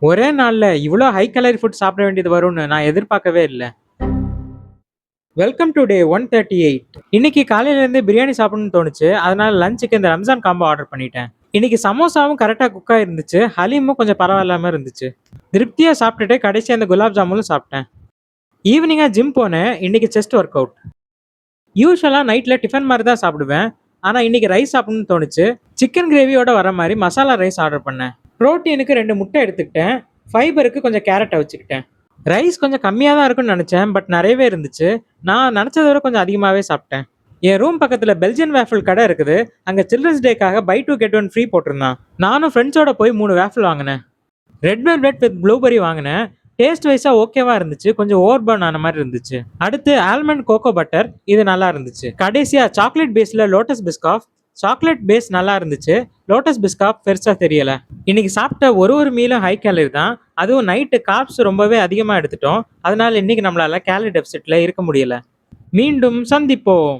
ஒரே நாள்ல இவ்ளோ ஹை கலோரி ஃபுட் சாப்பிட வேண்டியது வரும்னு நான் எதிர்பார்க்கவே இல்ல. Welcome to day 138. இன்னைக்கு காலையில இருந்து பிரியாணி சாப்பிடணும்னு தோணுச்சு. அதனால லஞ்சுக்கு இந்த ரம்ஜான் காம்போ ஆர்டர் பண்ணிட்டேன். இன்னைக்கு சமோசாவும் கரெக்டா குக் ஆயிருந்துச்சு. ஹலீமும் கொஞ்சம் பரவாயில்லாம இருந்துச்சு. திருப்தியா சாப்பிட்டுட்டு கடைசி அந்த குலாப் ஜாமுனும் சாப்பிட்டேன். ஈவினிங்கா ஜிம் போனேன். இன்னைக்கு செஸ்ட் ஒர்க் அவுட். யூஸ்வலா நைட்ல டிஃபன் மாதிரி தான் சாப்பிடுவேன். ஆனா இன்னைக்கு ரைஸ் சாப்பிடணும்னு தோணுச்சு. சிக்கன் கிரேவியோட வர மாதிரி மசாலா ரைஸ் ஆர்டர் பண்ணேன். புரோட்டீனுக்கு 2 முட்டை எடுத்துக்கிட்டேன். ஃபைபருக்கு கொஞ்சம் கேரட்டை வச்சுக்கிட்டேன். ரைஸ் கொஞ்சம் கம்மியா தான் இருக்கும்னு நினைச்சேன். பட் நிறையவே இருந்துச்சு. நான் நினைச்சத விட கொஞ்சம் அதிகமாவே சாப்பிட்டேன். என் ரூம் பக்கத்துல பெல்ஜியன் வேஃபிள் கடை இருக்குது. அங்க சில்ட்ரன்ஸ் டேக்காக buy two get one free போட்டிருந்தான். நானும் ஃப்ரெண்ட்ஸோட போய் 3 வேஃபிள் வாங்கினேன். ரெட் வெல்வெட் வித் ப்ளூபெரி வாங்கினேன். டேஸ்ட் வைஸா ஓகேவா இருந்துச்சு. கொஞ்சம் ஓவர் பர்ன் ஆன மாதிரி இருந்துச்சு. அடுத்து ஆல்மண்ட் கோகோ பட்டர், இது நல்லா இருந்துச்சு. கடைசியா சாக்லேட் பேஸ்ல லோட்டஸ் பிஸ்காஃப். சாக்லேட் பேஸ் நல்லா இருந்துச்சு. லோட்டஸ் பிஸ்காஃப் பெருசா தெரியல. இன்னைக்கு சாப்பிட்ட ஒரு மீலும் ஹை கேலரி தான். அதுவும் நைட்டு கார்ப்ஸ் ரொம்பவே அதிகமா எடுத்துட்டோம். அதனால இன்னைக்கு நம்மளால கேலரி டெபிசிட்ல இருக்க முடியல. மீண்டும் சந்திப்போம்.